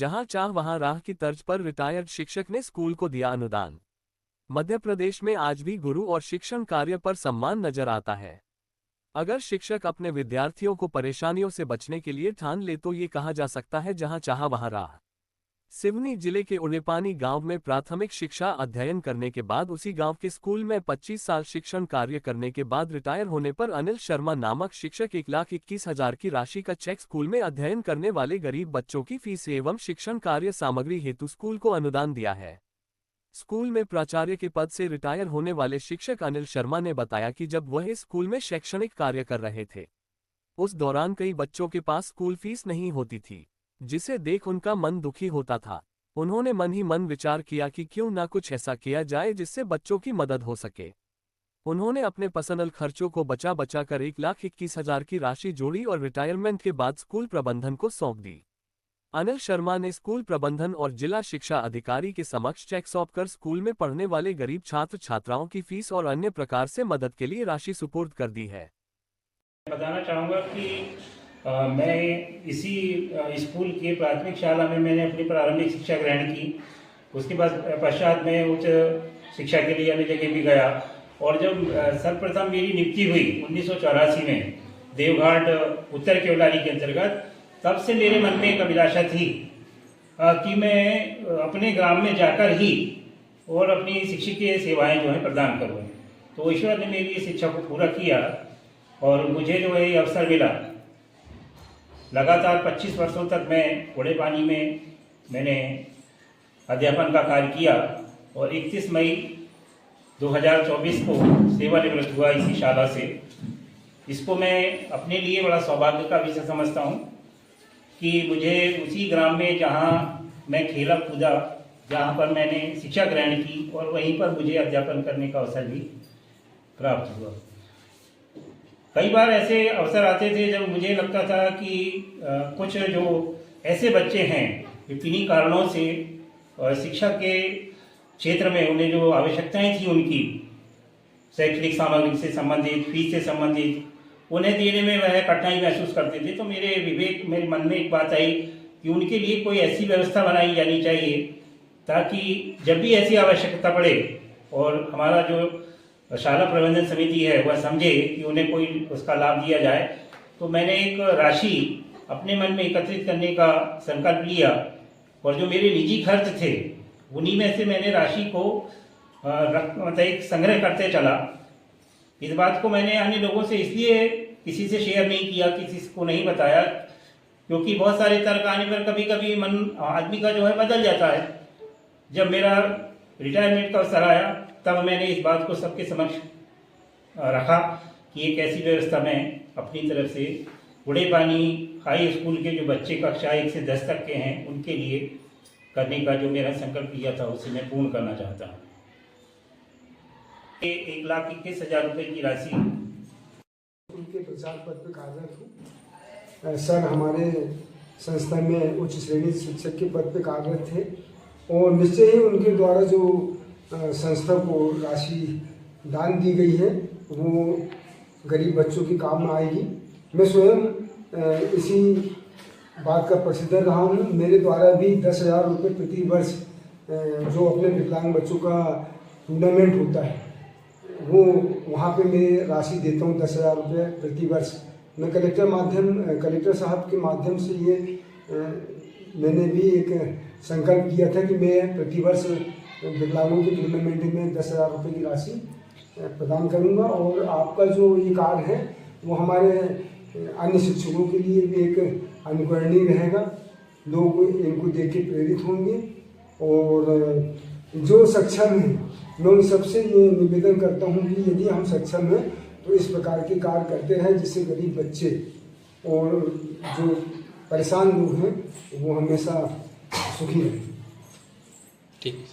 जहां चाह वहां राह की तर्ज पर रिटायर्ड शिक्षक ने स्कूल को दिया अनुदान। मध्य प्रदेश में आज भी गुरु और शिक्षण कार्य पर सम्मान नजर आता है। अगर शिक्षक अपने विद्यार्थियों को परेशानियों से बचने के लिए ठान ले तो ये कहा जा सकता है जहां चाहा वहां राह। सिवनी जिले के उड़ेपानी गांव में प्राथमिक शिक्षा अध्ययन करने के बाद उसी गांव के स्कूल में 25 साल शिक्षण कार्य करने के बाद रिटायर होने पर अनिल शर्मा नामक शिक्षक 1,21,000 की राशि का चेक स्कूल में अध्ययन करने वाले गरीब बच्चों की फीस एवं शिक्षण कार्य सामग्री हेतु स्कूल को अनुदान दिया है। स्कूल में प्राचार्य के पद से रिटायर होने वाले शिक्षक अनिल शर्मा ने बताया कि जब वह इस स्कूल में शैक्षणिक कार्य कर रहे थे उस दौरान कई बच्चों के पास स्कूल फीस नहीं होती थी, जिसे देख उनका मन दुखी होता था। उन्होंने मन ही मन विचार किया कि क्यों ना कुछ ऐसा किया जाए जिससे बच्चों की मदद हो सके। उन्होंने अपने पर्सनल खर्चों को बचा बचा कर 1,21,000 की राशि जोड़ी और रिटायरमेंट के बाद स्कूल प्रबंधन को सौंप दी। अनिल शर्मा ने स्कूल प्रबंधन और जिला शिक्षा अधिकारी के समक्ष चेक सौंपकर स्कूल में पढ़ने वाले गरीब छात्र छात्राओं की फीस और अन्य प्रकार से मदद के लिए राशि सुपुर्द कर दी है। बताना चाहूँगा कि मैं इसी स्कूल के प्राथमिक शाला में मैंने अपनी प्रारंभिक शिक्षा ग्रहण की। उसके बाद पश्चात मैं उच्च शिक्षा के लिए अन्य जगह भी गया और जब सर्वप्रथम मेरी नियुक्ति हुई 1984 में देवघाट उत्तर केवलारी के अंतर्गत, तब से मेरे मन में एक अभिलाषा थी कि मैं अपने ग्राम में जाकर ही और अपनी शिक्षकीय सेवाएं जो है प्रदान करूँ। तो ईश्वर ने मेरी इस इच्छा को पूरा किया और मुझे जो है अवसर मिला। लगातार 25 वर्षों तक मैं उड़ेपानी में मैंने अध्यापन का कार्य किया और 31 मई 2024 को सेवानिवृत्त हुआ इसी शाला से। इसको मैं अपने लिए बड़ा सौभाग्य का विषय समझता हूँ कि मुझे उसी ग्राम में जहाँ मैं खेला कूदा, जहाँ पर मैंने शिक्षा ग्रहण की और वहीं पर मुझे अध्यापन करने का अवसर भी प्राप्त हुआ। कई बार ऐसे अवसर आते थे जब मुझे लगता था कि कुछ जो ऐसे बच्चे हैं जो किन्हीं कारणों से शिक्षा के क्षेत्र में उन्हें जो आवश्यकताएं थी उनकी शैक्षणिक सामग्री से संबंधित, फीस से संबंधित, उन्हें देने में वह कठिनाई महसूस करते थे। तो मेरे मन में एक बात आई कि उनके लिए कोई ऐसी व्यवस्था बनाई जानी चाहिए ताकि जब भी ऐसी आवश्यकता पड़े और हमारा जो शाला प्रबंधन समिति है वह समझे कि उन्हें कोई उसका लाभ दिया जाए। तो मैंने एक राशि अपने मन में एकत्रित करने का संकल्प लिया और जो मेरे निजी खर्च थे उन्हीं में से मैंने राशि को मतलब एक संग्रह करते चला। इस बात को मैंने अन्य लोगों से इसलिए किसी से शेयर नहीं किया, किसी को नहीं बताया, क्योंकि बहुत सारे तर्क आने पर कभी कभी मन आदमी का जो है बदल जाता है। जब मेरा रिटायरमेंट का अवसर आया तब मैंने इस बात को सबके समक्ष रखा कि एक ऐसी व्यवस्था मैं अपनी तरफ से उड़ेपानी हाई स्कूल के जो बच्चे कक्षा 1 से 10 तक के हैं उनके लिए करने का जो मेरा संकल्प लिया था उसे मैं पूर्ण करना चाहता हूँ। 1,21,000 रुपये की राशि उनके प्रचार पद पर कार्यरत हूँ। सर हमारे संस्था में उच्च श्रेणी शिक्षक के पद पर कार्यरत थे और निश्चय ही उनके द्वारा जो संस्था को राशि दान दी गई है वो गरीब बच्चों की काम में आएगी। मैं स्वयं इसी बात का प्रसिद्ध रहा हूँ। मेरे द्वारा भी 10,000 रुपये प्रति वर्ष जो अपने विकलांग बच्चों का टूर्नामेंट होता है वो वहाँ पे मैं राशि देता हूँ 10,000 रुपये प्रति वर्ष। मैं कलेक्टर साहब के माध्यम से ये मैंने भी एक संकल्प किया था कि मैं प्रति वर्ष विकलांगों के टूर्नामेंट में 10,000 रुपये की राशि प्रदान करूँगा। और आपका जो ये कार्य है वो हमारे अन्य शिक्षकों के लिए भी एक अनुकरणीय रहेगा। लोग इनको देख के प्रेरित होंगे और जो सक्षम हैं मैं उन सबसे ये निवेदन करता हूँ कि यदि हम सक्षम हैं तो इस प्रकार के कार्य करते रहें जिससे गरीब बच्चे और जो परेशान लोग हैं वो हमेशा सुखी रहें। ठीक।